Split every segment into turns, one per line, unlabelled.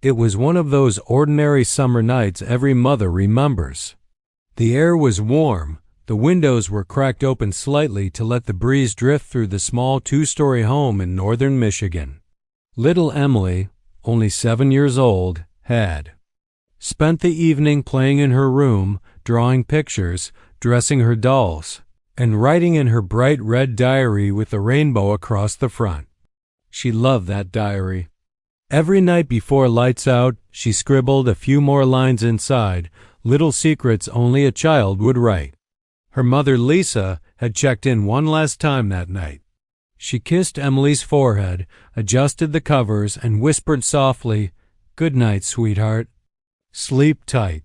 It was one of those ordinary summer nights every mother remembers. The air was warm. The windows were cracked open slightly to let the breeze drift through the small two-story home in northern Michigan. Little Emily, only 7 years old, had spent the evening playing in her room, drawing pictures, dressing her dolls, and writing in her bright red diary with a rainbow across the front. She loved that diary. Every night before lights out, she scribbled a few more lines inside, little secrets only a child would write. Her mother, Lisa, had checked in one last time that night. She kissed Emily's forehead, adjusted the covers, and whispered softly, "Good night, sweetheart. Sleep tight."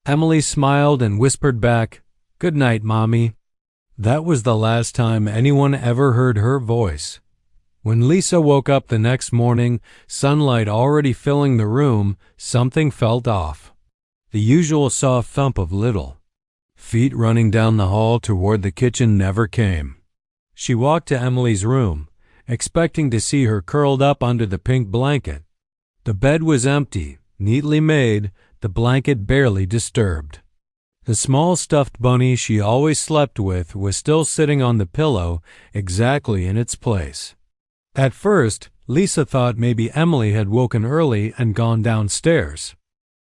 Emily smiled and whispered back, "Good night, Mommy." That was the last time anyone ever heard her voice. When Lisa woke up the next morning, sunlight already filling the room, something felt off. The usual soft thump of little feet running down the hall toward the kitchen never came. She walked to Emily's room, expecting to see her curled up under the pink blanket. The bed was empty, neatly made, the blanket barely disturbed. The small stuffed bunny she always slept with was still sitting on the pillow, exactly in its place. At first, Lisa thought maybe Emily had woken early and gone downstairs.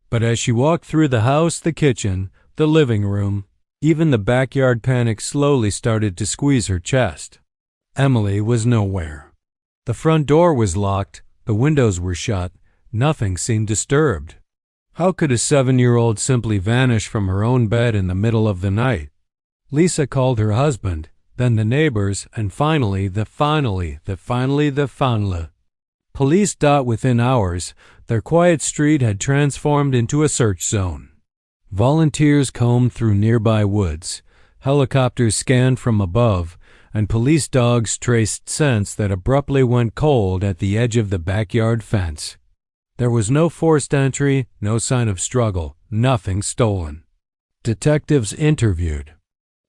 But as she walked through the house, the kitchen, the living room, even the backyard, panic slowly started to squeeze her chest. Emily was nowhere. The front door was locked, the windows were shut, nothing seemed disturbed. How could a 7-year-old simply vanish from her own bed in the middle of the night? Lisa called her husband, then the neighbors, and finally the police. Within hours, their quiet street had transformed into a search zone. Volunteers combed through nearby woods, helicopters scanned from above, and police dogs traced scents that abruptly went cold at the edge of the backyard fence. There was no forced entry, no sign of struggle, nothing stolen. Detectives interviewed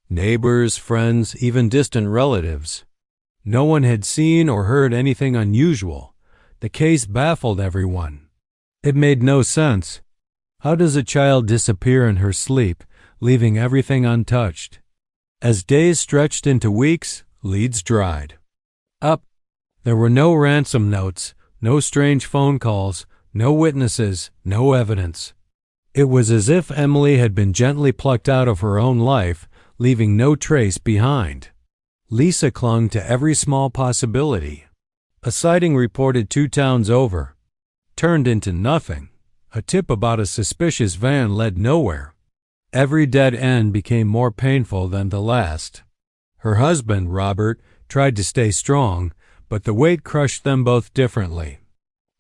neighbors, friends, even distant relatives. No one had seen or heard anything unusual. The case baffled everyone. It made no sense. How does a child disappear in her sleep, leaving everything untouched? As days stretched into weeks, leads dried up. There were no ransom notes, no strange phone calls, no witnesses, no evidence. It was as if Emily had been gently plucked out of her own life, leaving no trace behind. Lisa clung to every small possibility. A sighting reported 2 towns over turned into nothing. A tip about a suspicious van led nowhere. Every dead end became more painful than the last. Her husband, Robert, tried to stay strong, but the weight crushed them both differently.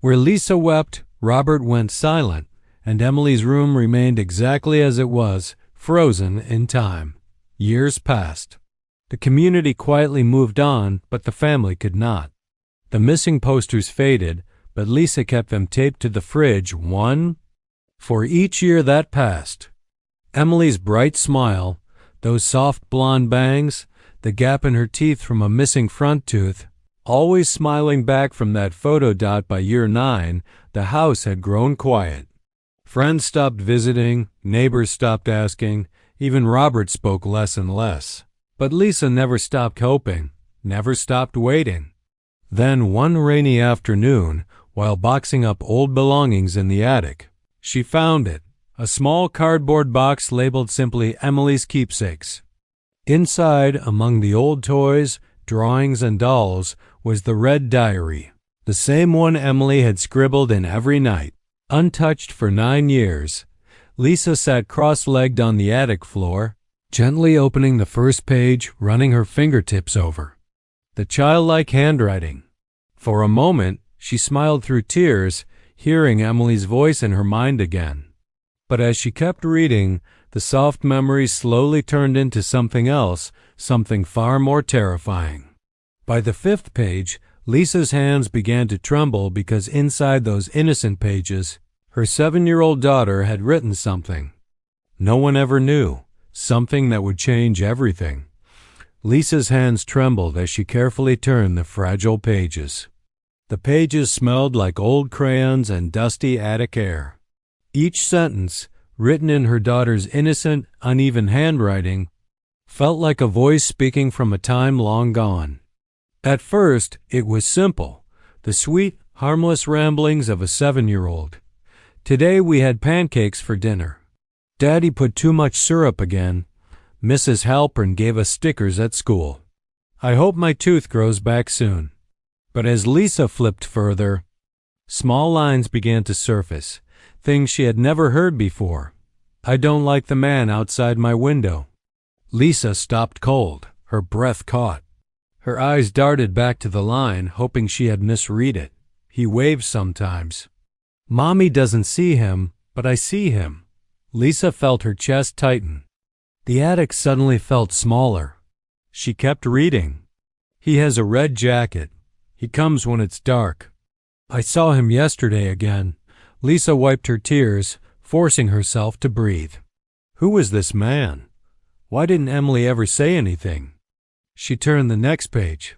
Where Lisa wept, Robert went silent, and Emily's room remained exactly as it was, frozen in time. Years passed. The community quietly moved on, but the family could not. The missing posters faded, but Lisa kept them taped to the fridge, one for each year that passed. Emily's bright smile, those soft blonde bangs, the gap in her teeth from a missing front tooth, always smiling back from that photo. By year 9, the house had grown quiet. Friends stopped visiting, neighbors stopped asking, even Robert spoke less and less. But Lisa never stopped hoping, never stopped waiting. Then one rainy afternoon, while boxing up old belongings in the attic, she found it, a small cardboard box labeled simply Emily's Keepsakes. Inside, among the old toys, drawings, and dolls, was the red diary, the same one Emily had scribbled in every night. Untouched for 9 years, Lisa sat cross-legged on the attic floor, gently opening the first page, running her fingertips over the childlike handwriting. For a moment, she smiled through tears, hearing Emily's voice in her mind again. But as she kept reading, the soft memories slowly turned into something else, something far more terrifying. By the 5th page, Lisa's hands began to tremble because inside those innocent pages, her 7-year-old daughter had written something no one ever knew, something that would change everything. Lisa's hands trembled as she carefully turned the fragile pages. The pages smelled like old crayons and dusty attic air. Each sentence, written in her daughter's innocent, uneven handwriting, felt like a voice speaking from a time long gone. At first, it was simple, the sweet, harmless ramblings of a 7-year-old. Today we had pancakes for dinner. Daddy put too much syrup again. Mrs. Halpern gave us stickers at school. I hope my tooth grows back soon. But as Lisa flipped further, small lines began to surface, things she had never heard before. I don't like the man outside my window. Lisa stopped cold, her breath caught. Her eyes darted back to the line, hoping she had misread it. He waves sometimes. Mommy doesn't see him, but I see him. Lisa felt her chest tighten. The attic suddenly felt smaller. She kept reading. He has a red jacket. He comes when it's dark. I saw him yesterday again. Lisa wiped her tears, forcing herself to breathe. Who was this man? Why didn't Emily ever say anything? She turned the next page.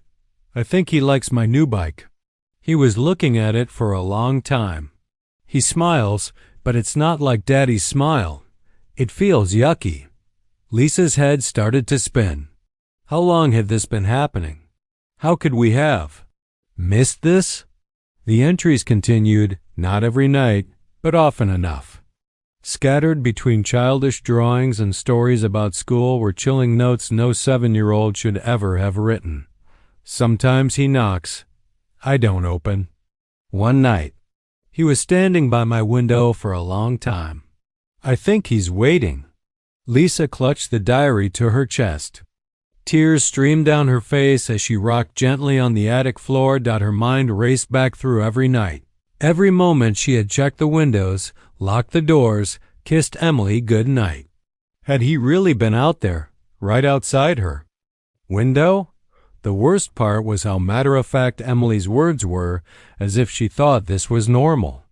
I think he likes my new bike. He was looking at it for a long time. He smiles, but it's not like Daddy's smile. It feels yucky. Lisa's head started to spin. How long had this been happening? How could we have missed this? The entries continued, not every night, but often enough. Scattered between childish drawings and stories about school were chilling notes no 7-year-old should ever have written. Sometimes he knocks. I don't open. One night, he was standing by my window for a long time. I think he's waiting. Lisa clutched the diary to her chest. Tears streamed down her face as she rocked gently on the attic floor. Her mind raced back through every night. Every moment she had checked the windows, locked the doors, kissed Emily good night. Had he really been out there, right outside her window? The worst part was how matter-of-fact Emily's words were, as if she thought this was normal.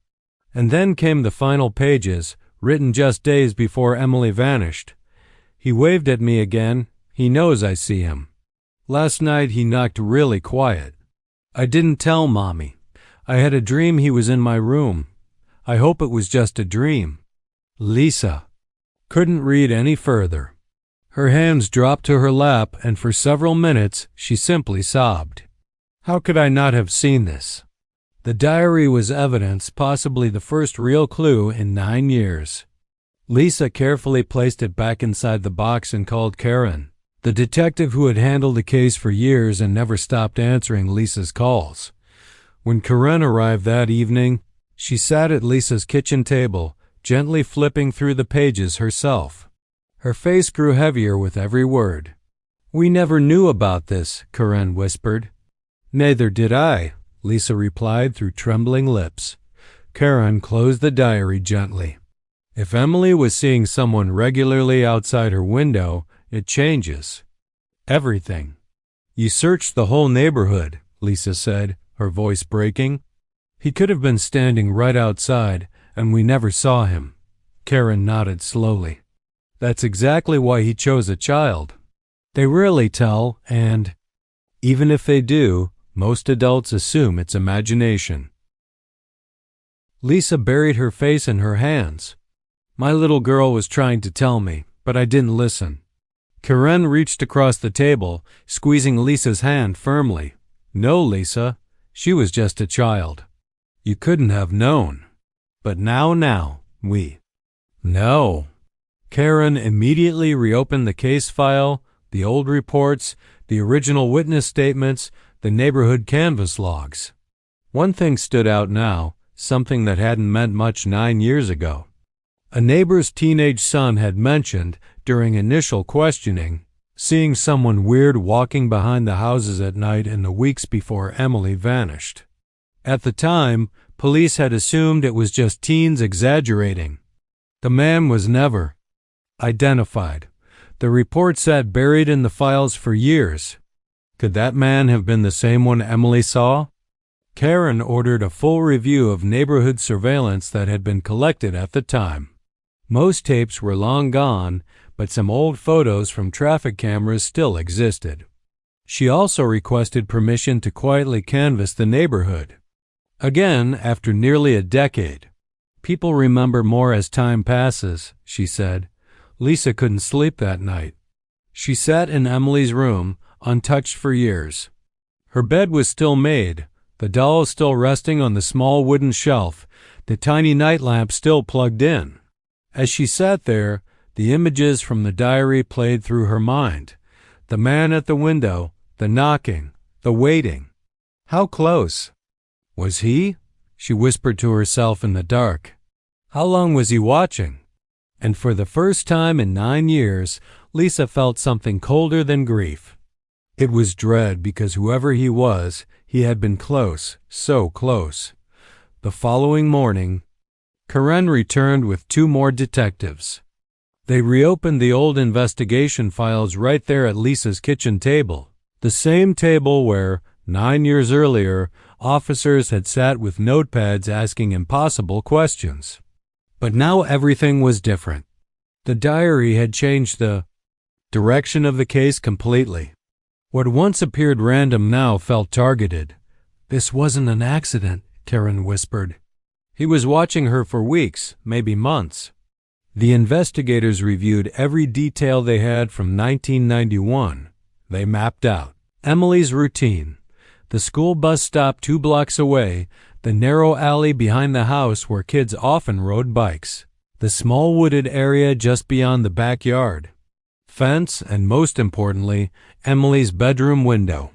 And then came the final pages, written just days before Emily vanished. He waved at me again. He knows I see him. Last night he knocked really quiet. I didn't tell Mommy. I had a dream he was in my room. I hope it was just a dream. Lisa couldn't read any further. Her hands dropped to her lap, and for several minutes she simply sobbed. How could I not have seen this? The diary was evidence, possibly the first real clue in 9 years. Lisa carefully placed it back inside the box and called Karen, the detective who had handled the case for years and never stopped answering Lisa's calls. When Karen arrived that evening, she sat at Lisa's kitchen table, gently flipping through the pages herself. Her face grew heavier with every word. We never knew about this, Karen whispered. Neither did I, Lisa replied through trembling lips. Karen closed the diary gently. If Emily was seeing someone regularly outside her window, it changes everything. You searched the whole neighborhood, Lisa said, her voice breaking. He could have been standing right outside, and we never saw him. Karen nodded slowly. That's exactly why he chose a child. They rarely tell, and even if they do, most adults assume it's imagination. Lisa buried her face in her hands. My little girl was trying to tell me, but I didn't listen. Karen reached across the table, squeezing Lisa's hand firmly. No, Lisa, she was just a child. You couldn't have known. But now, we know. Karen immediately reopened the case file, the old reports, the original witness statements, the neighborhood canvas logs. One thing stood out now, something that hadn't meant much 9 years ago. A neighbor's teenage son had mentioned, during initial questioning, seeing someone weird walking behind the houses at night in the weeks before Emily vanished. At the time, police had assumed it was just teens exaggerating. The man was never identified. The report sat buried in the files for years. Could that man have been the same one Emily saw? Karen ordered a full review of neighborhood surveillance that had been collected at the time. Most tapes were long gone, but some old photos from traffic cameras still existed. She also requested permission to quietly canvass the neighborhood. Again, after nearly a decade. People remember more as time passes, she said. Lisa couldn't sleep that night. She sat in Emily's room, untouched for years. Her bed was still made, the doll still resting on the small wooden shelf, the tiny night lamp still plugged in. As she sat there, the images from the diary played through her mind. The man at the window, the knocking, the waiting. How close? Was he? She whispered to herself in the dark. How long was he watching? And for the first time in 9 years, Lisa felt something colder than grief. It was dread because whoever he was, he had been close, so close. The following morning, Karen returned with 2 more detectives. They reopened the old investigation files right there at Lisa's kitchen table, the same table where, 9 years earlier, officers had sat with notepads asking impossible questions. But now everything was different. The diary had changed the direction of the case completely. What once appeared random now felt targeted. This wasn't an accident, Karen whispered. He was watching her for weeks, maybe months. The investigators reviewed every detail they had from 1991. They mapped out Emily's routine, the school bus stop 2 blocks away, the narrow alley behind the house where kids often rode bikes, the small wooded area just beyond the backyard, fence, and most importantly, Emily's bedroom window.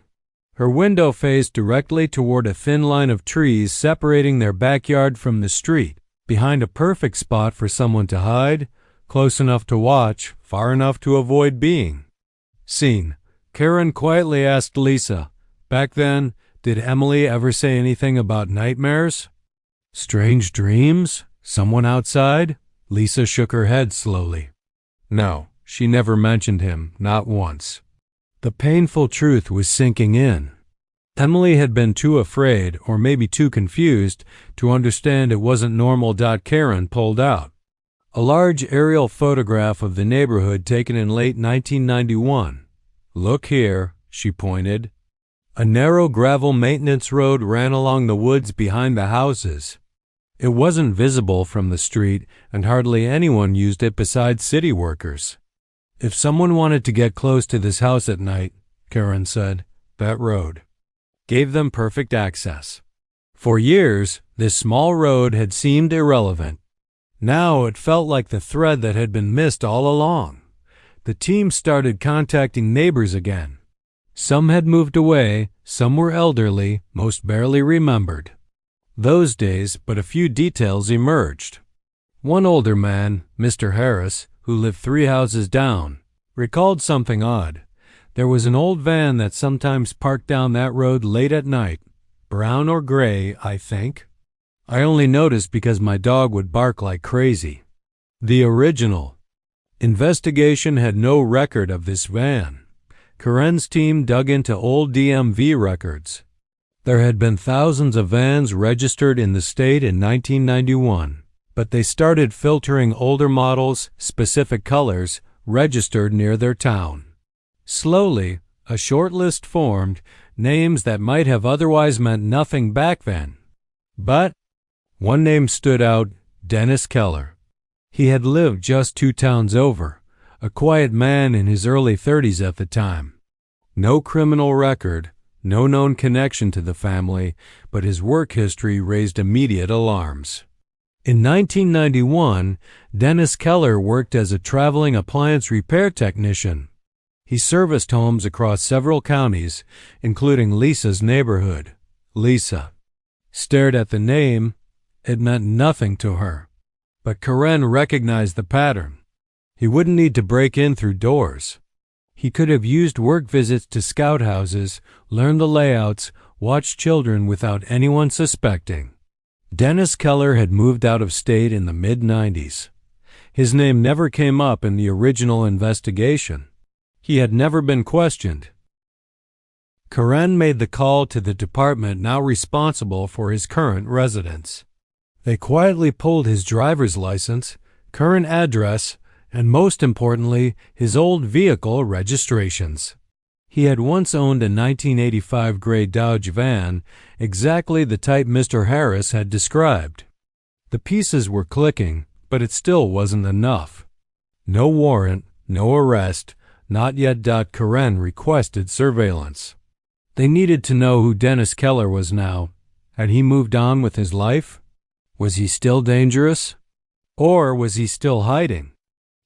Her window faced directly toward a thin line of trees separating their backyard from the street, behind a perfect spot for someone to hide, close enough to watch, far enough to avoid being seen. Karen quietly asked Lisa, back then, did Emily ever say anything about nightmares? Strange dreams? Someone outside? Lisa shook her head slowly. No, she never mentioned him, not once. The painful truth was sinking in. Emily had been too afraid, or maybe too confused, to understand it wasn't normal. Karen pulled out a large aerial photograph of the neighborhood taken in late 1991. Look here, she pointed. A narrow gravel maintenance road ran along the woods behind the houses. It wasn't visible from the street, and hardly anyone used it besides city workers. If someone wanted to get close to this house at night, Karen said, that road gave them perfect access. For years, this small road had seemed irrelevant. Now it felt like the thread that had been missed all along. The team started contacting neighbors again. Some had moved away, some were elderly, most barely remembered those days, but a few details emerged. One older man, Mr. Harris, who lived 3 houses down, recalled something odd. There was an old van that sometimes parked down that road late at night, brown or gray, I think. I only noticed because my dog would bark like crazy. The original investigation had no record of this van. Karen's team dug into old DMV records. There had been thousands of vans registered in the state in 1991, but they started filtering older models, specific colors, registered near their town. Slowly, a short list formed, names that might have otherwise meant nothing back then. But one name stood out, Dennis Keller. He had lived just 2 towns over, a quiet man in his early 30s at the time. No criminal record, no known connection to the family, but his work history raised immediate alarms. In 1991, Dennis Keller worked as a traveling appliance repair technician. He serviced homes across several counties, including Lisa's neighborhood. Lisa stared at the name. It meant nothing to her. But Karen recognized the pattern. He wouldn't need to break in through doors. He could have used work visits to scout houses, learned the layouts, watched children without anyone suspecting. Dennis Keller had moved out of state in the mid-90s. His name never came up in the original investigation. He had never been questioned. Karen made the call to the department now responsible for his current residence. They quietly pulled his driver's license, current address, and most importantly, his old vehicle registrations. He had once owned a 1985 gray Dodge van, exactly the type Mr. Harris had described. The pieces were clicking, but it still wasn't enough. No warrant, no arrest, not yet. Karen requested surveillance. They needed to know who Dennis Keller was now. Had he moved on with his life? Was he still dangerous? Or was he still hiding?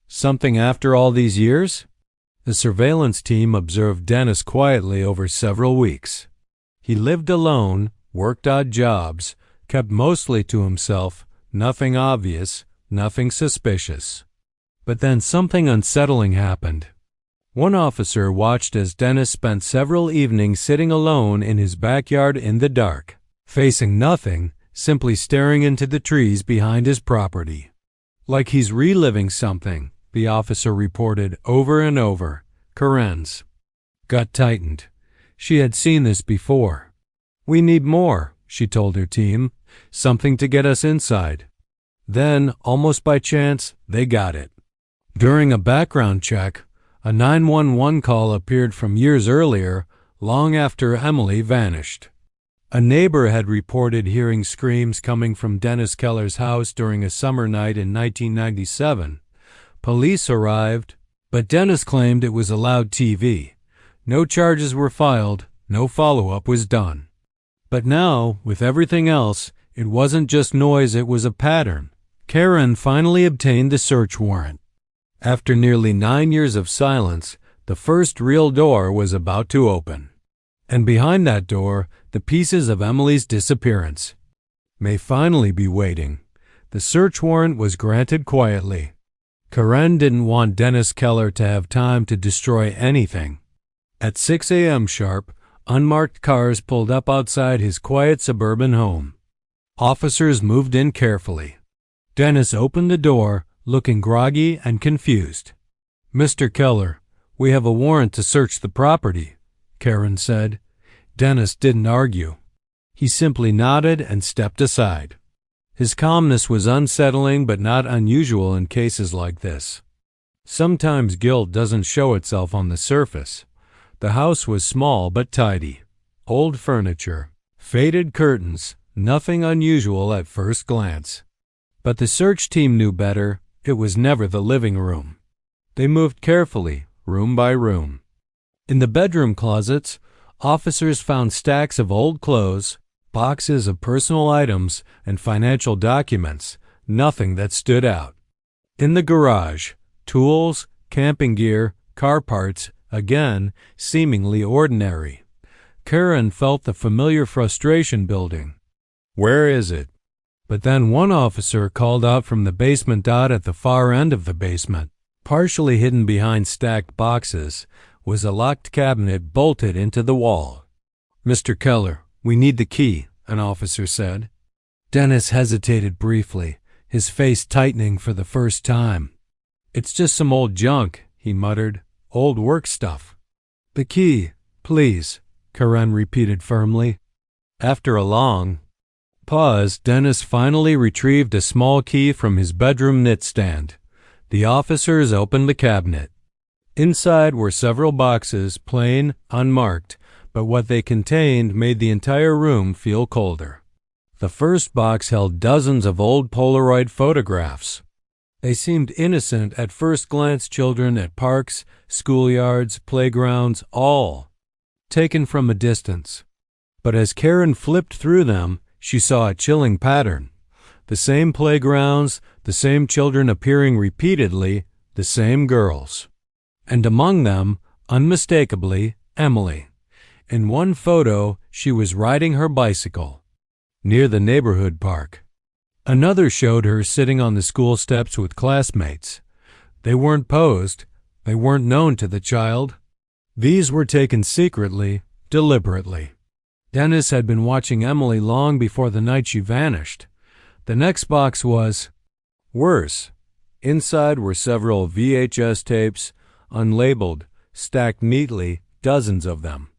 Something after all these years? The surveillance team observed Dennis quietly over several weeks. He lived alone, worked odd jobs, kept mostly to himself, nothing obvious, nothing suspicious. But then something unsettling happened. One officer watched as Dennis spent several evenings sitting alone in his backyard in the dark, facing nothing, simply staring into the trees behind his property. Like he's reliving something, the officer reported over and over. Karen's gut tightened. She had seen this before. "We need more," she told her team. "Something to get us inside." Then, almost by chance, they got it. During a background check, a 911 call appeared from years earlier, long after Emily vanished. A neighbor had reported hearing screams coming from Dennis Keller's house during a summer night in 1997. Police arrived, but Dennis claimed it was a loud TV. No charges were filed, no follow-up was done. But now, with everything else, it wasn't just noise, it was a pattern. Karen finally obtained the search warrant. After nearly 9 years of silence, the first real door was about to open. And behind that door, the pieces of Emily's disappearance may finally be waiting. The search warrant was granted quietly. Karen didn't want Dennis Keller to have time to destroy anything. At 6 a.m. sharp, unmarked cars pulled up outside his quiet suburban home. Officers moved in carefully. Dennis opened the door, looking groggy and confused. "Mr. Keller, we have a warrant to search the property," Karen said. Dennis didn't argue. He simply nodded and stepped aside. His calmness was unsettling but not unusual in cases like this. Sometimes guilt doesn't show itself on the surface. The house was small but tidy. Old furniture, faded curtains, nothing unusual at first glance. But the search team knew better. It was never the living room. They moved carefully, room by room. In the bedroom closets, officers found stacks of old clothes, boxes of personal items, and financial documents, nothing that stood out. In the garage, tools, camping gear, car parts, again, seemingly ordinary. Karen felt the familiar frustration building. "Where is it?" But then one officer called out from the basement. At the far end of the basement, partially hidden behind stacked boxes, was a locked cabinet bolted into the wall. "Mr. Keller, we need the key," an officer said. Dennis hesitated briefly, his face tightening for the first time. "It's just some old junk," he muttered. "Old work stuff." "The key, please," Karen repeated firmly. After a long pause, Dennis finally retrieved a small key from his bedroom nightstand. The officers opened the cabinet. Inside were several boxes, plain, unmarked, but what they contained made the entire room feel colder. The first box held dozens of old Polaroid photographs. They seemed innocent at first glance, children at parks, schoolyards, playgrounds, all taken from a distance. But as Karen flipped through them, she saw a chilling pattern. The same playgrounds, the same children appearing repeatedly, the same girls. And among them, unmistakably, Emily. In one photo, she was riding her bicycle near the neighborhood park. Another showed her sitting on the school steps with classmates. They weren't posed. They weren't known to the child. These were taken secretly, deliberately. Dennis had been watching Emily long before the night she vanished. The next box was worse. Inside were several VHS tapes, unlabeled, stacked neatly, dozens of them.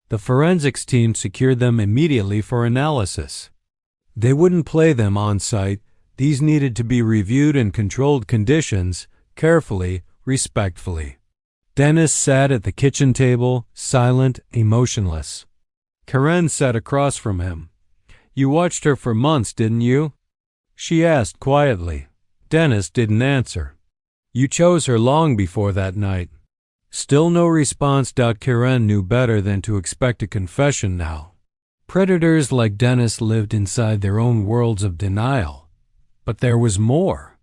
The forensics team secured them immediately for analysis. They wouldn't play them on site. These needed to be reviewed in controlled conditions, carefully, respectfully. Dennis sat at the kitchen table, silent, emotionless. Karen sat across from him. "You watched her for months, didn't you?" she asked quietly. Dennis didn't answer. "You chose her long before that night." Still no response. Karen knew better than to expect a confession now. Predators like Dennis lived inside their own worlds of denial. But there was more.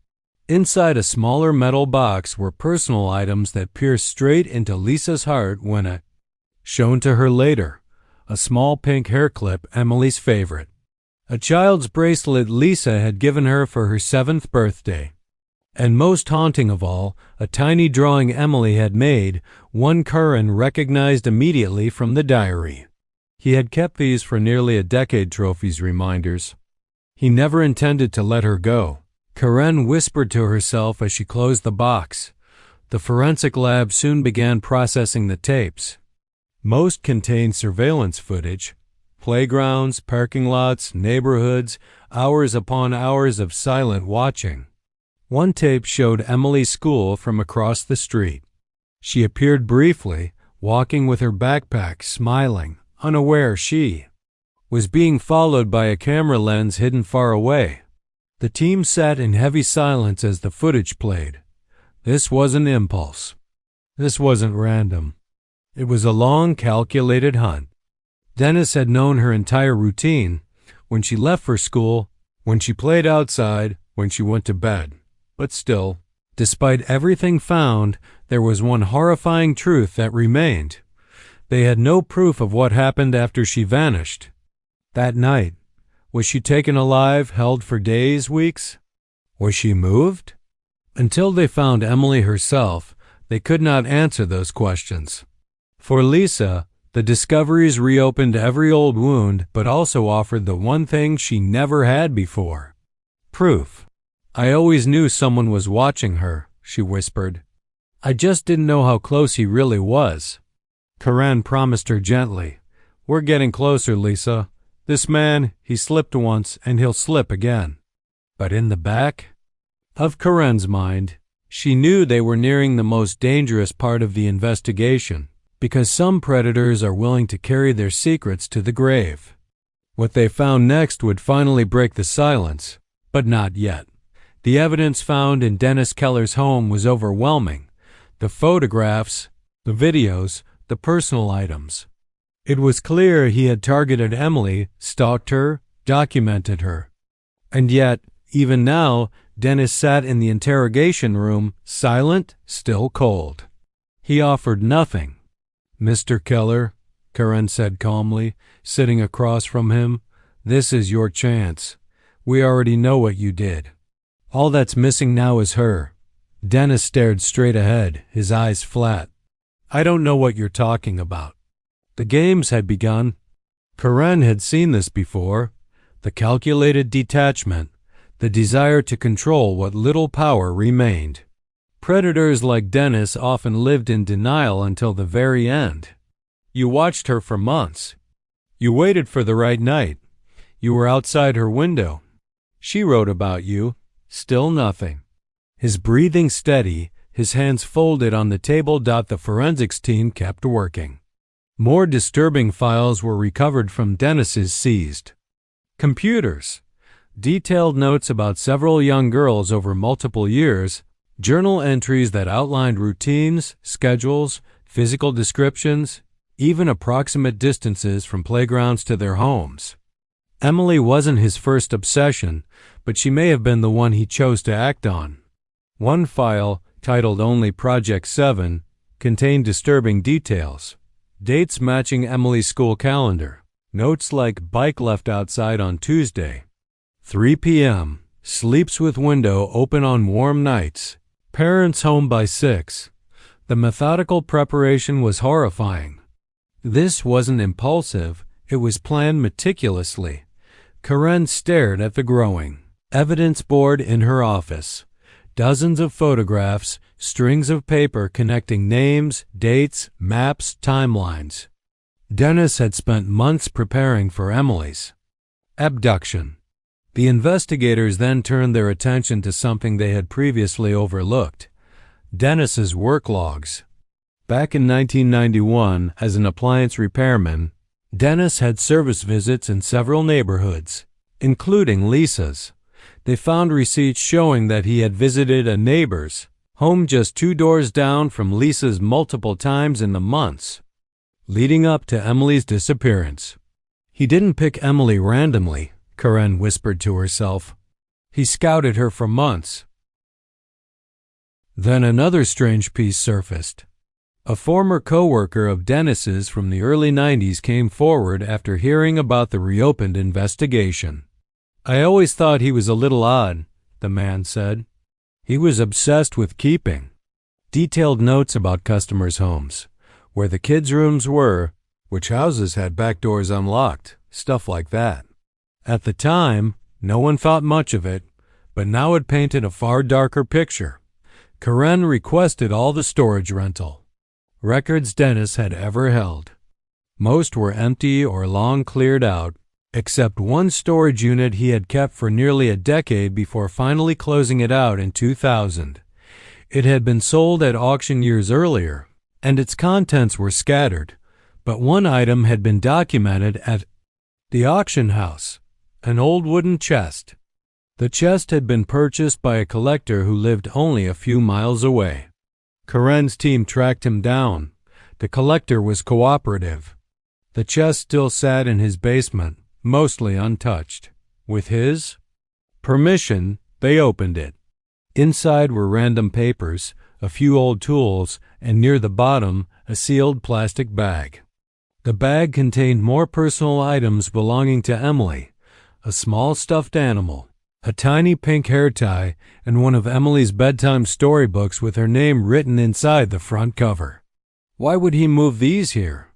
Inside a smaller metal box were personal items that pierced straight into Lisa's heart when shown to her later, a small pink hair clip, Emily's favorite. A child's bracelet Lisa had given her for her 7th birthday. And most haunting of all, a tiny drawing Emily had made, one Karen recognized immediately from the diary. He had kept these for nearly a decade, trophies, reminders. He never intended to let her go. Karen whispered to herself as she closed the box. The forensic lab soon began processing the tapes. Most contained surveillance footage, playgrounds, parking lots, neighborhoods, hours upon hours of silent watching. One tape showed Emily's school from across the street. She appeared briefly, walking with her backpack, smiling, unaware she was being followed by a camera lens hidden far away. The team sat in heavy silence as the footage played. This wasn't impulse. This wasn't random. It was a long, calculated hunt. Dennis had known her entire routine, when she left for school, when she played outside, when she went to bed. But still, despite everything found, there was one horrifying truth that remained. They had no proof of what happened after she vanished. That night, was she taken alive, held for days, weeks? Was she moved? Until they found Emily herself, they could not answer those questions. For Lisa, the discoveries reopened every old wound, but also offered the one thing she never had before: proof. "I always knew someone was watching her," she whispered. "I just didn't know how close he really was." Karen promised her gently, "We're getting closer, Lisa. This man, he slipped once and he'll slip again." But in the back of Karen's mind, she knew they were nearing the most dangerous part of the investigation, because some predators are willing to carry their secrets to the grave. What they found next would finally break the silence, but not yet. The evidence found in Dennis Keller's home was overwhelming. The photographs, the videos, the personal items. It was clear he had targeted Emily, stalked her, documented her. And yet, even now, Dennis sat in the interrogation room, silent, still cold. He offered nothing. "Mr. Keller," Karen said calmly, sitting across from him, "this is your chance. We already know what you did. All that's missing now is her." Dennis stared straight ahead, his eyes flat. "I don't know what you're talking about." The games had begun. Karen had seen this before. The calculated detachment, the desire to control what little power remained. Predators like Dennis often lived in denial until the very end. You watched her for months. You waited for the right night. You were outside her window. She wrote about you. Still nothing. His breathing steady, his hands folded on the table. The forensics team kept working. More disturbing files were recovered from Dennis's seized computers. Detailed notes about several young girls over multiple years, journal entries that outlined routines, schedules, physical descriptions, even approximate distances from playgrounds to their homes. Emily wasn't his first obsession, but she may have been the one he chose to act on. One file, titled only Project 7, contained disturbing details. Dates matching Emily's school calendar. Notes like bike left outside on Tuesday. 3 p.m. Sleeps with window open on warm nights. Parents home by 6. The methodical preparation was horrifying. This wasn't impulsive. It was planned meticulously. Karen stared at the growing evidence board in her office. Dozens of photographs, strings of paper connecting names, dates, maps, timelines. Dennis had spent months preparing for Emily's abduction. The investigators then turned their attention to something they had previously overlooked: Dennis's work logs. Back in 1991, as an appliance repairman, Dennis had service visits in several neighborhoods, including Lisa's. They found receipts showing that he had visited a neighbor's home just 2 doors down from Lisa's multiple times in the months leading up to Emily's disappearance. He didn't pick Emily randomly, Karen whispered to herself. He scouted her for months. Then another strange piece surfaced. A former co-worker of Dennis's from the early 90s came forward after hearing about the reopened investigation. I always thought he was a little odd, the man said. He was obsessed with keeping detailed notes about customers' homes, where the kids' rooms were, which houses had back doors unlocked, stuff like that. At the time, no one thought much of it, but now it painted a far darker picture. Karen requested all the storage rental records Dennis had ever held. Most were empty or long cleared out, except one storage unit he had kept for nearly a decade before finally closing it out in 2000. It had been sold at auction years earlier, and its contents were scattered, but one item had been documented at the auction house, an old wooden chest. The chest had been purchased by a collector who lived only a few miles away. Karen's team tracked him down. The collector was cooperative. The chest still sat in his basement, mostly untouched. With his permission, they opened it. Inside were random papers, a few old tools, and near the bottom, a sealed plastic bag. The bag contained more personal items belonging to Emily, a small stuffed animal, a tiny pink hair tie, and one of Emily's bedtime storybooks with her name written inside the front cover. Why would he move these here?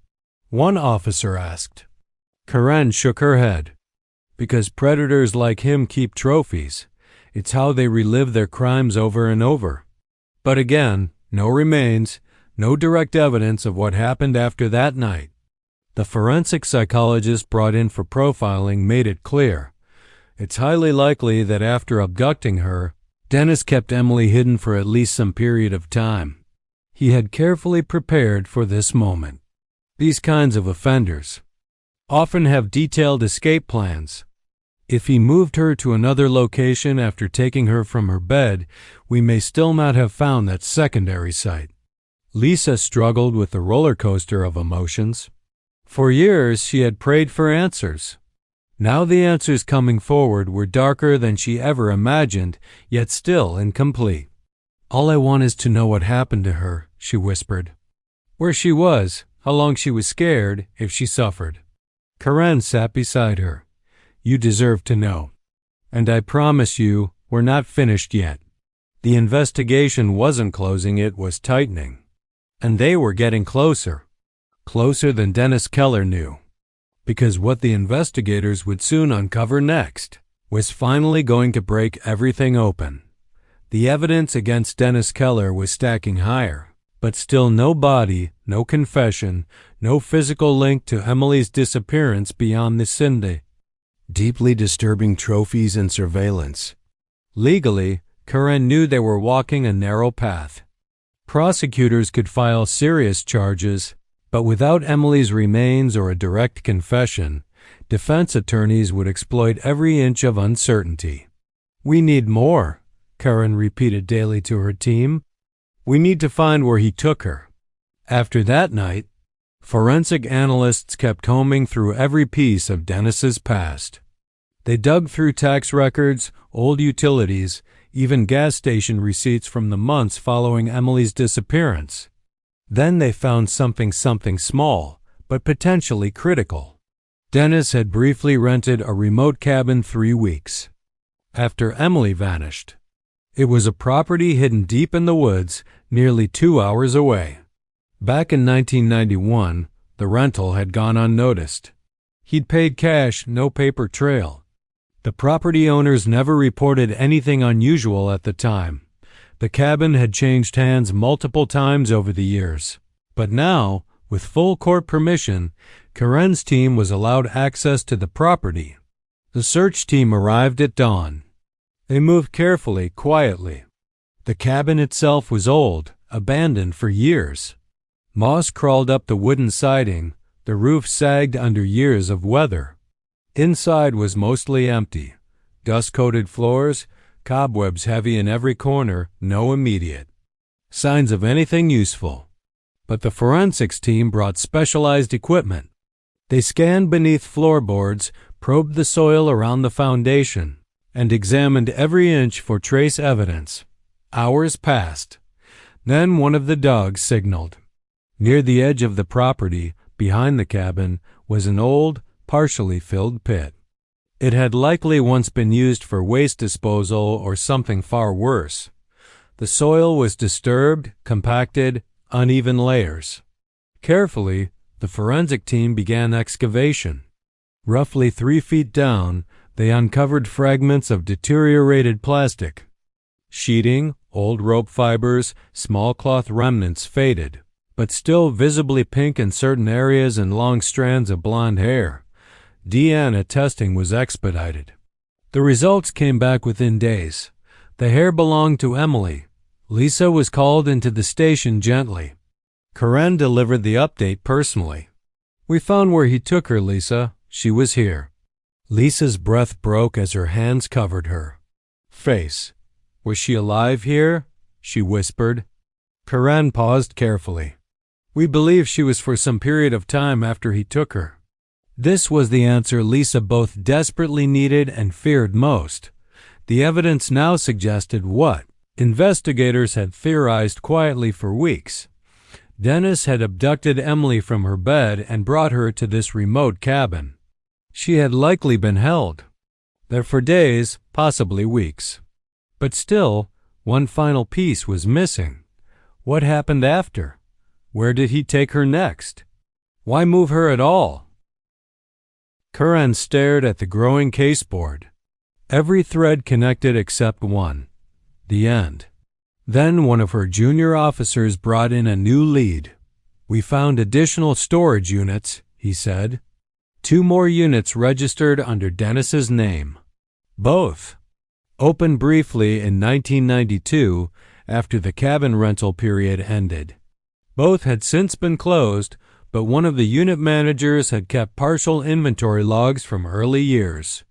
One officer asked. Karen shook her head. Because predators like him keep trophies. It's how they relive their crimes over and over. But again, no remains, no direct evidence of what happened after that night. The forensic psychologist brought in for profiling made it clear. It's highly likely that after abducting her, Dennis kept Emily hidden for at least some period of time. He had carefully prepared for this moment. These kinds of offenders often have detailed escape plans. If he moved her to another location after taking her from her bed, we may still not have found that secondary site. Lisa struggled with the roller coaster of emotions. For years, she had prayed for answers. Now the answers coming forward were darker than she ever imagined, yet still incomplete. All I want is to know what happened to her, she whispered. Where she was, how long she was scared, if she suffered. Karen sat beside her. You deserve to know. And I promise you, we're not finished yet. The investigation wasn't closing, it was tightening. And they were getting closer. Closer than Dennis Keller knew. Because what the investigators would soon uncover next was finally going to break everything open. The evidence against Dennis Keller was stacking higher, but still no body, no confession, no physical link to Emily's disappearance beyond the Cindy. Deeply disturbing trophies and surveillance. Legally, Karen knew they were walking a narrow path. Prosecutors could file serious charges, but without Emily's remains or a direct confession, defense attorneys would exploit every inch of uncertainty. We need more, Karen repeated daily to her team. We need to find where he took her. After that night, forensic analysts kept combing through every piece of Dennis's past. They dug through tax records, old utilities, even gas station receipts from the months following Emily's disappearance. Then they found something small, but potentially critical. Dennis had briefly rented a remote cabin 3 weeks after Emily vanished. It was a property hidden deep in the woods, nearly 2 hours away. Back in 1991, the rental had gone unnoticed. He'd paid cash, no paper trail. The property owners never reported anything unusual at the time. The cabin had changed hands multiple times over the years. But now, with full court permission, Karen's team was allowed access to the property. The search team arrived at dawn. They moved carefully, quietly. The cabin itself was old, abandoned for years. Moss crawled up the wooden siding, the roof sagged under years of weather. Inside was mostly empty. Dust-coated floors, cobwebs heavy in every corner, no immediate signs of anything useful. But the forensics team brought specialized equipment. They scanned beneath floorboards, probed the soil around the foundation, and examined every inch for trace evidence. Hours passed. Then one of the dogs signaled. Near the edge of the property, behind the cabin, was an old, partially filled pit. It had likely once been used for waste disposal or something far worse. The soil was disturbed, compacted, uneven layers. Carefully, the forensic team began excavation. Roughly 3 feet down, they uncovered fragments of deteriorated plastic. Sheeting, old rope fibers, small cloth remnants faded, but still visibly pink in certain areas and long strands of blonde hair. DNA testing was expedited. The results came back within days. The hair belonged to Emily. Lisa was called into the station gently. Karen delivered the update personally. "We found where he took her, Lisa. She was here." Lisa's breath broke as her hands covered her face. "Was she alive here?" she whispered. Karen paused carefully. "We believe she was for some period of time after he took her." This was the answer Lisa both desperately needed and feared most. The evidence now suggested what investigators had theorized quietly for weeks. Dennis had abducted Emily from her bed and brought her to this remote cabin. She had likely been held there for days, possibly weeks. But still, one final piece was missing. What happened after? Where did he take her next? Why move her at all? Karen stared at the growing caseboard. Every thread connected except one. The end. Then one of her junior officers brought in a new lead. "We found additional storage units," he said. 2 more units registered under Dennis's name. Both opened briefly in 1992 after the cabin rental period ended. Both had since been closed, but one of the unit managers had kept partial inventory logs from early years.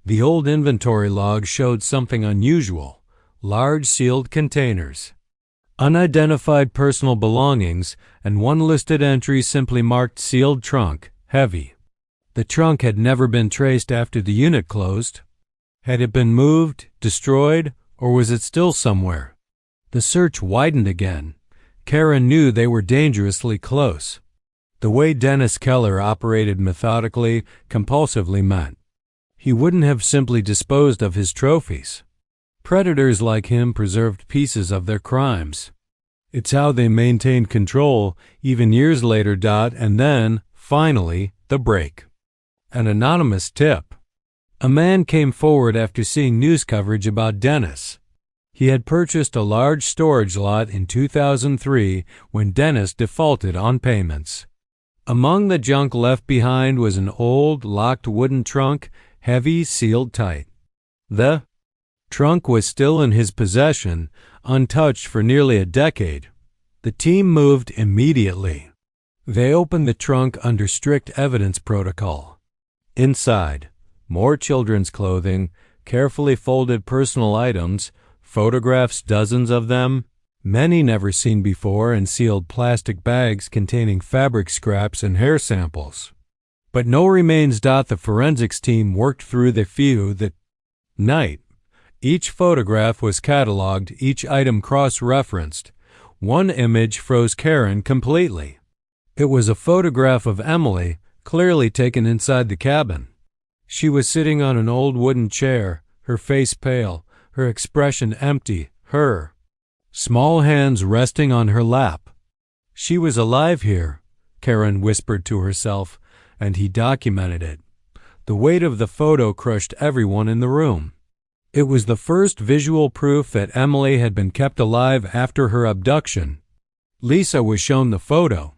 The old inventory logs showed something unusual: large sealed containers, unidentified personal belongings, and one listed entry simply marked "sealed trunk, heavy." The trunk had never been traced after the unit closed. Had it been moved, destroyed, or was it still somewhere? The search widened again. Karen knew they were dangerously close. The way Dennis Keller operated methodically, compulsively meant he wouldn't have simply disposed of his trophies. Predators like him preserved pieces of their crimes. It's how they maintained control even years later. And then, finally, the break. An anonymous tip. A man came forward after seeing news coverage about Dennis. He had purchased a large storage lot in 2003 when Dennis defaulted on payments. Among the junk left behind was an old, locked wooden trunk, heavy, sealed tight. The trunk was still in his possession, untouched for nearly a decade. The team moved immediately. They opened the trunk under strict evidence protocol. Inside, more children's clothing, carefully folded personal items, photographs, dozens of them, many never seen before, and sealed plastic bags containing fabric scraps and hair samples. But no remains. The forensics team worked through the few that night. Each photograph was cataloged, each item cross-referenced. One image froze Karen completely. It was a photograph of Emily, clearly taken inside the cabin. She was sitting on an old wooden chair, her face pale, her expression empty, her small hands resting on her lap. She was alive here, Karen whispered to herself, and he documented it. The weight of the photo crushed everyone in the room. It was the first visual proof that Emily had been kept alive after her abduction. Lisa was shown the photo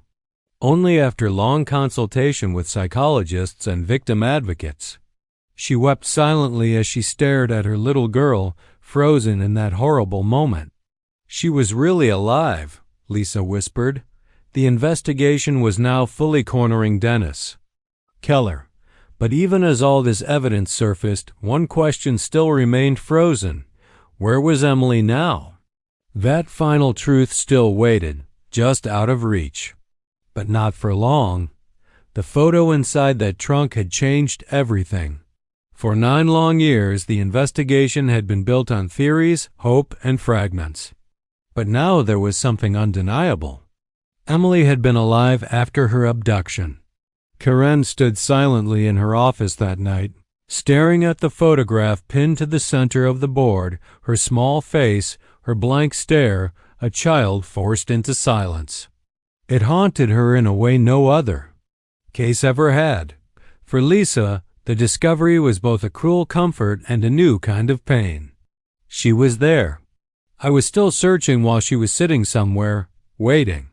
only after long consultation with psychologists and victim advocates. She wept silently as she stared at her little girl, frozen in that horrible moment. "She was really alive," Lisa whispered. The investigation was now fully cornering Dennis Keller. But even as all this evidence surfaced, one question still remained frozen. Where was Emily now? That final truth still waited, just out of reach. But not for long. The photo inside that trunk had changed everything. For 9 long years, the investigation had been built on theories, hope, and fragments. But now there was something undeniable. Emily had been alive after her abduction. Karen stood silently in her office that night, staring at the photograph pinned to the center of the board, her small face, her blank stare, a child forced into silence. It haunted her in a way no other case ever had. For Lisa, the discovery was both a cruel comfort and a new kind of pain. She was there. I was still searching while she was sitting somewhere, waiting.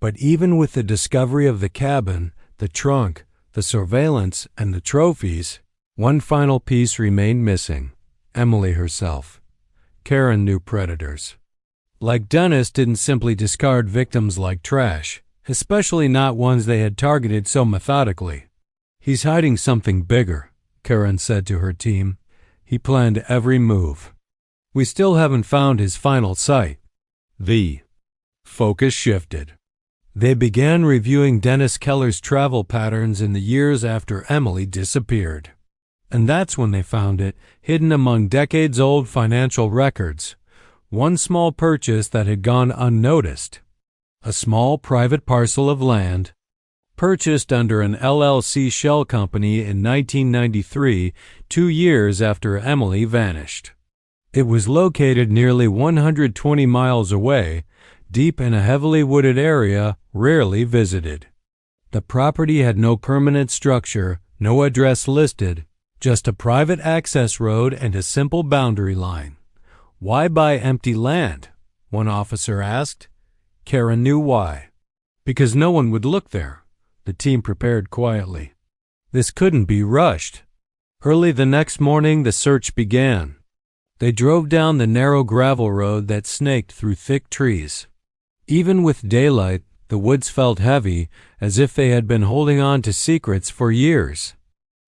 But even with the discovery of the cabin, the trunk, the surveillance, and the trophies, one final piece remained missing: Emily herself. Karen knew predators. Like Dennis didn't simply discard victims like trash, especially not ones they had targeted so methodically. "He's hiding something bigger," Karen said to her team. "He planned every move. We still haven't found his final site." The focus shifted. They began reviewing Dennis Keller's travel patterns in the years after Emily disappeared. And that's when they found it, hidden among decades-old financial records. One small purchase that had gone unnoticed. A small private parcel of land, purchased under an LLC shell company in 1993, 2 years after Emily vanished. It was located nearly 120 miles away, deep in a heavily wooded area rarely visited. The property had no permanent structure, no address listed, just a private access road and a simple boundary line. "Why buy empty land?" one officer asked. Karen knew why. Because no one would look there. The team prepared quietly. This couldn't be rushed. Early the next morning, the search began. They drove down the narrow gravel road that snaked through thick trees. Even with daylight, the woods felt heavy, as if they had been holding on to secrets for years.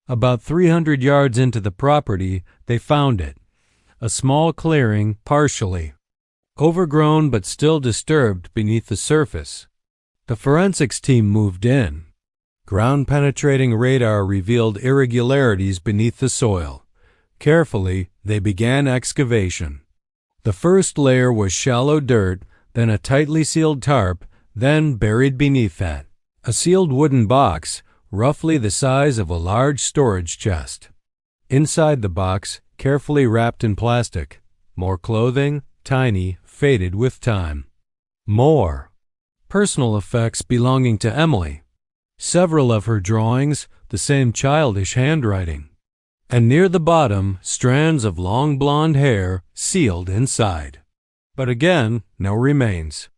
About 300 yards into the property, they found it. A small clearing, partially overgrown but still disturbed beneath the surface. The forensics team moved in. Ground-penetrating radar revealed irregularities beneath the soil. Carefully, they began excavation. The first layer was shallow dirt, then a tightly sealed tarp, then buried beneath that, a sealed wooden box, roughly the size of a large storage chest. Inside the box, carefully wrapped in plastic, more clothing, tiny, faded with time. More personal effects belonging to Emily. Several of her drawings, the same childish handwriting. And near the bottom, strands of long blonde hair sealed inside. But again, no remains.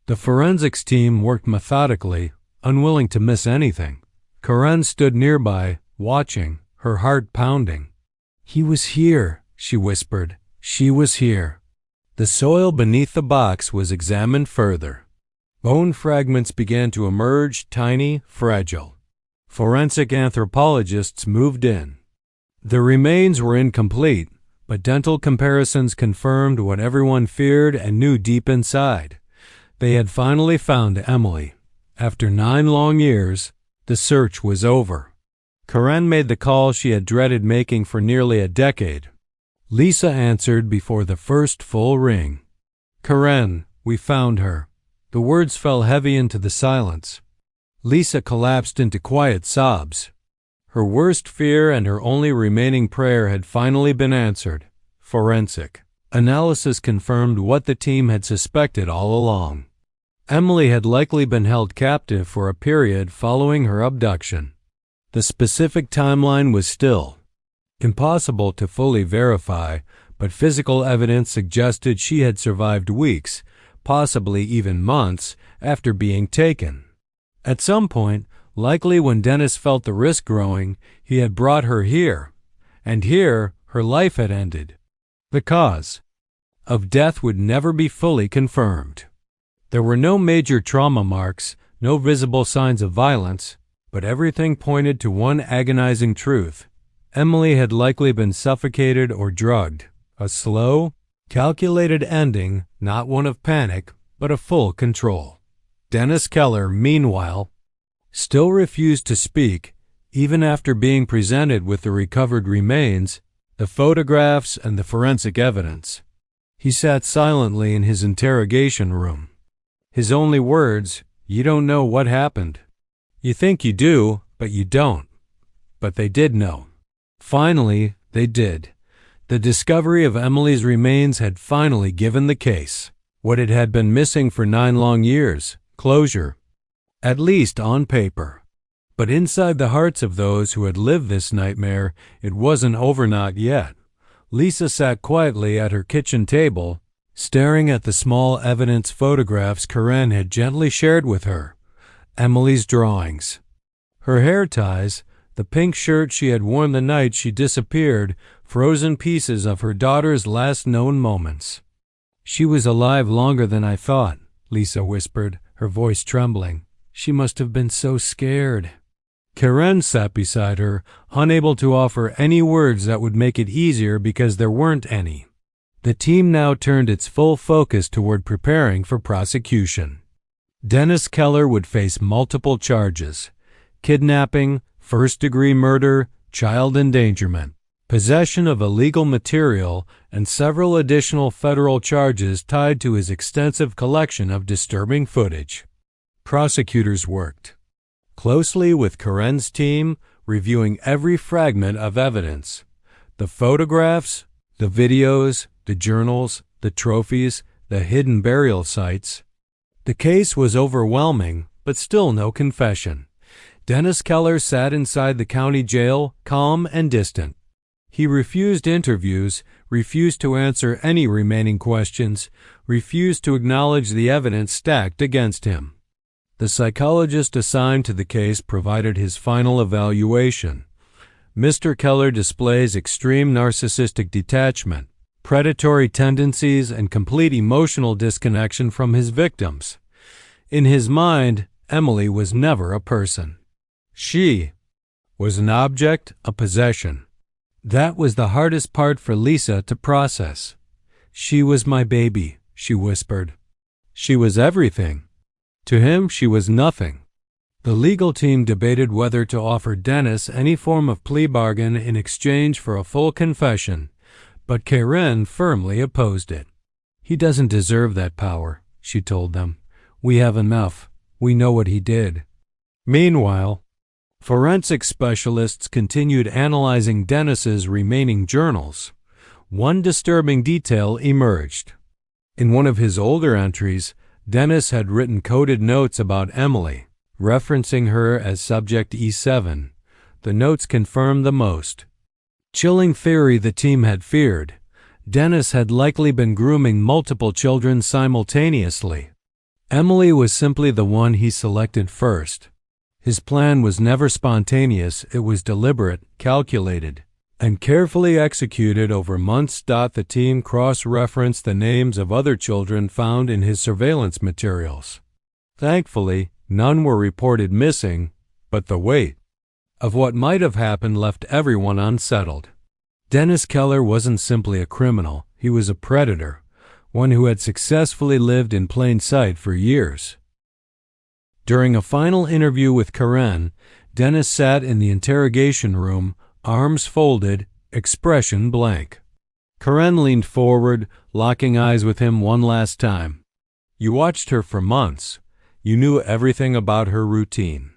The forensics team worked methodically, unwilling to miss anything. Karen stood nearby, watching, her heart pounding. "He was here," she whispered. "She was here." The soil beneath the box was examined further. Bone fragments began to emerge, tiny, fragile. Forensic anthropologists moved in. The remains were incomplete, but dental comparisons confirmed what everyone feared and knew deep inside. They had finally found Emily. After 9 long years, the search was over. Karen made the call she had dreaded making for nearly a decade. Lisa answered before the first full ring. "Karen, we found her." The words fell heavy into the silence. Lisa collapsed into quiet sobs. Her worst fear and her only remaining prayer had finally been answered. Forensic analysis confirmed what the team had suspected all along. Emily had likely been held captive for a period following her abduction. The specific timeline was still impossible to fully verify, but physical evidence suggested she had survived weeks, possibly even months, after being taken. At some point, likely when Dennis felt the risk growing, he had brought her here, and here her life had ended. The cause of death would never be fully confirmed. There were no major trauma marks, no visible signs of violence, but everything pointed to one agonizing truth. Emily had likely been suffocated or drugged. A slow, calculated ending, not one of panic, but of full control. Dennis Keller, meanwhile, still refused to speak, even after being presented with the recovered remains, the photographs, and the forensic evidence. He sat silently in his interrogation room. His only words, "You don't know what happened. You think you do, but you don't." But they did know. Finally, they did. The discovery of Emily's remains had finally given the case what it had been missing for 9 long years: closure. At least on paper. But inside the hearts of those who had lived this nightmare, it wasn't over not yet. Lisa sat quietly at her kitchen table, staring at the small evidence photographs Karen had gently shared with her. Emily's drawings. Her hair ties, the pink shirt she had worn the night she disappeared, frozen pieces of her daughter's last known moments. "She was alive longer than I thought," Lisa whispered, her voice trembling. "She must have been so scared." Karen sat beside her, unable to offer any words that would make it easier because there weren't any. The team now turned its full focus toward preparing for prosecution. Dennis Keller would face multiple charges: kidnapping, first-degree murder, child endangerment, possession of illegal material, and several additional federal charges tied to his extensive collection of disturbing footage. Prosecutors worked closely with Karen's team, reviewing every fragment of evidence: the photographs, the videos, the journals, the trophies, the hidden burial sites. The case was overwhelming, but still no confession. Dennis Keller sat inside the county jail, calm and distant. He refused interviews, refused to answer any remaining questions, refused to acknowledge the evidence stacked against him. The psychologist assigned to the case provided his final evaluation. Mr. Keller displays extreme narcissistic detachment, predatory tendencies, and complete emotional disconnection from his victims. In his mind, Emily was never a person. She was an object, a possession. That was the hardest part for Lisa to process. "She was my baby," she whispered. She was everything. To him, she was nothing. The legal team debated whether to offer Dennis any form of plea bargain in exchange for a full confession, but Karen firmly opposed it. "He doesn't deserve that power," she told them. "We have enough. We know what he did." Meanwhile, forensic specialists continued analyzing Dennis's remaining journals. One disturbing detail emerged. In one of his older entries, Dennis had written coded notes about Emily, referencing her as Subject E7. The notes confirmed the most chilling theory the team had feared. Dennis had likely been grooming multiple children simultaneously. Emily was simply the one he selected first. His plan was never spontaneous, it was deliberate, calculated, and carefully executed over months. The team cross-referenced the names of other children found in his surveillance materials. Thankfully, none were reported missing, but the weight of what might have happened left everyone unsettled. Dennis Keller wasn't simply a criminal, he was a predator, one who had successfully lived in plain sight for years. During a final interview with Karen, Dennis sat in the interrogation room, arms folded, expression blank. Karen leaned forward, locking eyes with him one last time. "You watched her for months. You knew everything about her routine.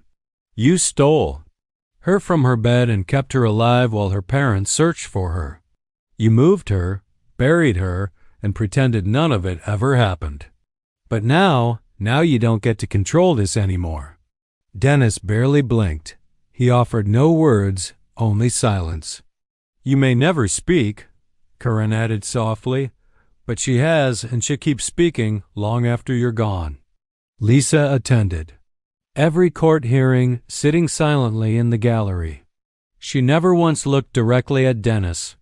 You stole her from her bed and kept her alive while her parents searched for her. You moved her, buried her, and pretended none of it ever happened. But now you don't get to control this anymore." Dennis barely blinked. He offered no words, only silence. "You may never speak," Karen added softly, "but she has, and she'll keep speaking long after you're gone." Lisa attended every court hearing, sitting silently in the gallery. She never once looked directly at Dennis.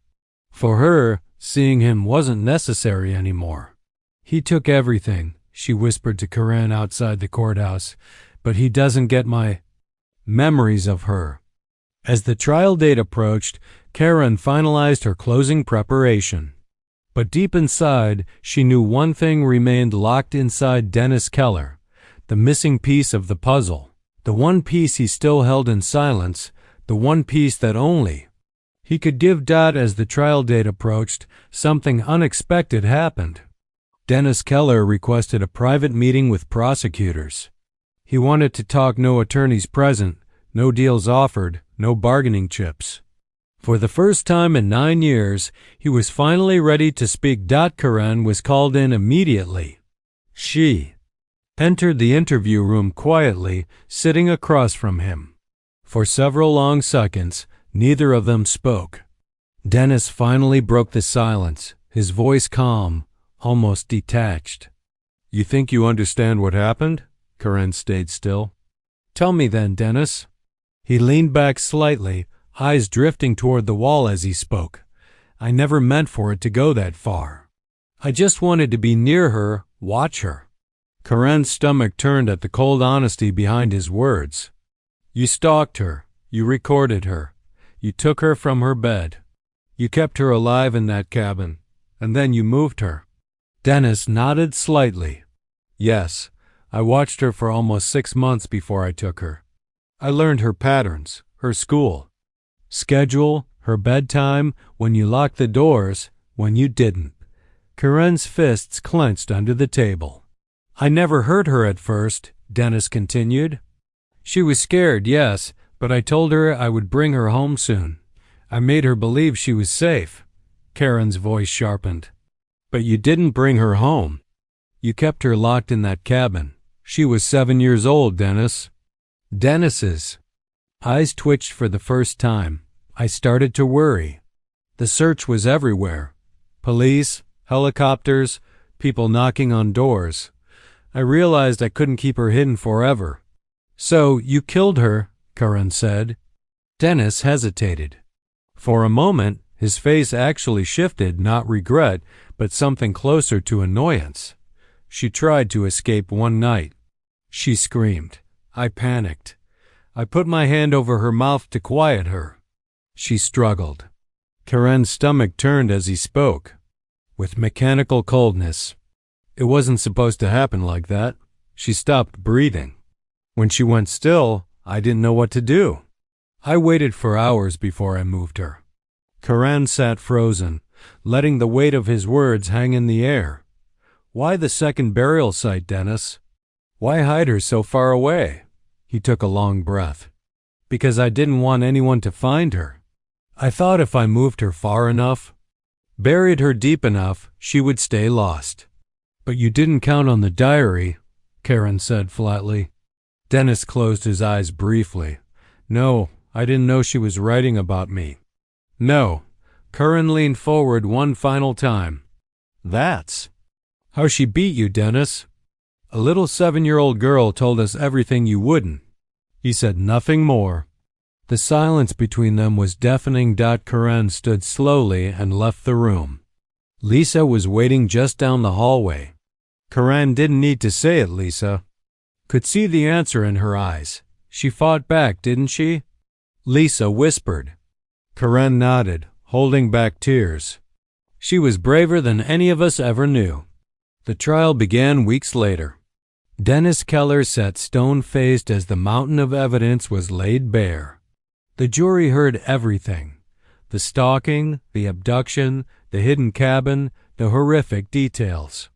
For her, seeing him wasn't necessary anymore. He took everything. she whispered to Karen outside the courthouse, "but he doesn't get my memories of her." As the trial date approached, Karen finalized her closing preparation. But deep inside, she knew one thing remained locked inside Dennis Keller, the missing piece of the puzzle, the one piece he still held in silence, the one piece that only he could give. As the trial date approached, something unexpected happened. Dennis Keller requested a private meeting with prosecutors. He wanted to talk. No attorneys present, no deals offered, no bargaining chips. For the first time in 9 years, he was finally ready to speak. Karen was called in immediately. She entered the interview room quietly, sitting across from him. For several long seconds, neither of them spoke. Dennis finally broke the silence, his voice calm, almost detached. "You think you understand what happened?" Karen stayed still. "Tell me then, Dennis." He leaned back slightly, eyes drifting toward the wall as he spoke. "I never meant for it to go that far. I just wanted to be near her, watch her." Karen's stomach turned at the cold honesty behind his words. "You stalked her. You recorded her. You took her from her bed. You kept her alive in that cabin. And then you moved her." Dennis nodded slightly. "Yes, I watched her for almost 6 months before I took her. I learned her patterns, her school schedule, her bedtime, when you locked the doors, when you didn't." Karen's fists clenched under the table. "I never hurt her at first," Dennis continued. "She was scared, yes, but I told her I would bring her home soon. I made her believe she was safe." Karen's voice sharpened. "But you didn't bring her home. You kept her locked in that cabin. She was 7 years old, Dennis." Dennis's eyes twitched for the first time. I started to worry. The search was everywhere. Police, helicopters, people knocking on doors. I realized I couldn't keep her hidden forever. "So you killed her," Karen said. Dennis hesitated. For a moment, his face actually shifted, not regret, but something closer to annoyance. "She tried to escape one night. She screamed. I panicked. I put my hand over her mouth to quiet her. She struggled." Karen's stomach turned as he spoke, with mechanical coldness. "It wasn't supposed to happen like that. She stopped breathing. When she went still, I didn't know what to do. I waited for hours before I moved her." Karen sat frozen, letting the weight of his words hang in the air. "Why the second burial site, Dennis? Why hide her so far away?" He took a long breath. "Because I didn't want anyone to find her. I thought if I moved her far enough, buried her deep enough, she would stay lost." "But you didn't count on the diary," Karen said flatly. Dennis closed his eyes briefly. "No, I didn't know she was writing about me." "No." Karen leaned forward one final time. "That's how she beat you, Dennis. A little 7-year-old girl told us everything you wouldn't." He said nothing more. The silence between them was deafening. Karen stood slowly and left the room. Lisa was waiting just down the hallway. Karen didn't need to say it, Lisa could see the answer in her eyes. "She fought back, didn't she?" Lisa whispered. Karen nodded, holding back tears. "She was braver than any of us ever knew." The trial began weeks later. Dennis Keller sat stone-faced as the mountain of evidence was laid bare. The jury heard everything: the stalking, the abduction, the hidden cabin, the horrific details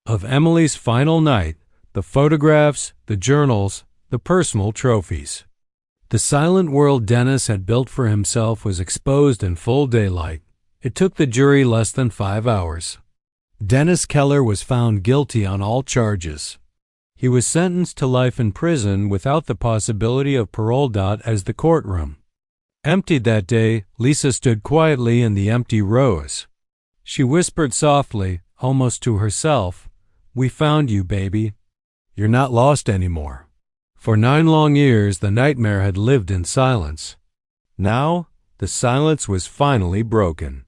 of Emily's final night, the photographs, the journals, the personal trophies. The silent world Dennis had built for himself was exposed in full daylight. It took the jury less than 5 hours. Dennis Keller was found guilty on all charges. He was sentenced to life in prison without the possibility of parole. As the courtroom emptied that day, Lisa stood quietly in the empty rows. She whispered softly, almost to herself, "We found you, baby. You're not lost anymore." For 9 long years, the nightmare had lived in silence. Now, the silence was finally broken.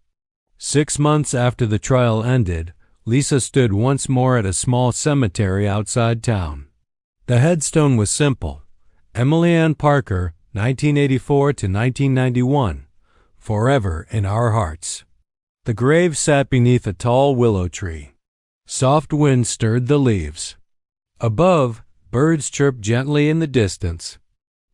6 months after the trial ended, Lisa stood once more at a small cemetery outside town. The headstone was simple. Emily Ann Parker, 1984 to 1991. Forever in our hearts. The grave sat beneath a tall willow tree. Soft wind stirred the leaves. Above, birds chirped gently in the distance.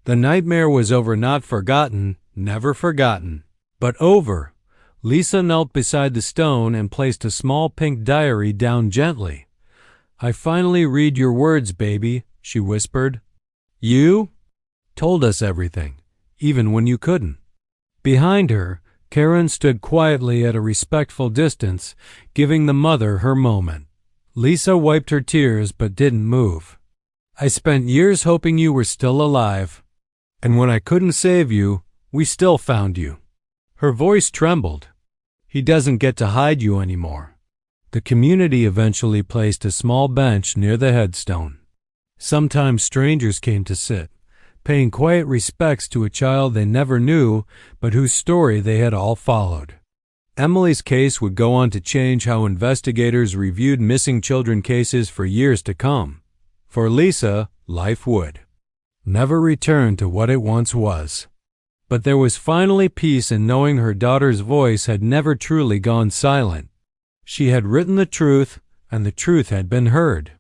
The nightmare was over, not forgotten, never forgotten, but over. Lisa knelt beside the stone and placed a small pink diary down gently. "I finally read your words, baby," she whispered. "You told us everything, even when you couldn't." Behind her, Karen stood quietly at a respectful distance, giving the mother her moment. Lisa wiped her tears but didn't move. "I spent years hoping you were still alive. And when I couldn't save you, we still found you." Her voice trembled. "He doesn't get to hide you anymore." The community eventually placed a small bench near the headstone. Sometimes strangers came to sit, paying quiet respects to a child they never knew but whose story they had all followed. Emily's case would go on to change how investigators reviewed missing children cases for years to come. For Lisa, life would never return to what it once was. But there was finally peace in knowing her daughter's voice had never truly gone silent. She had written the truth, and the truth had been heard.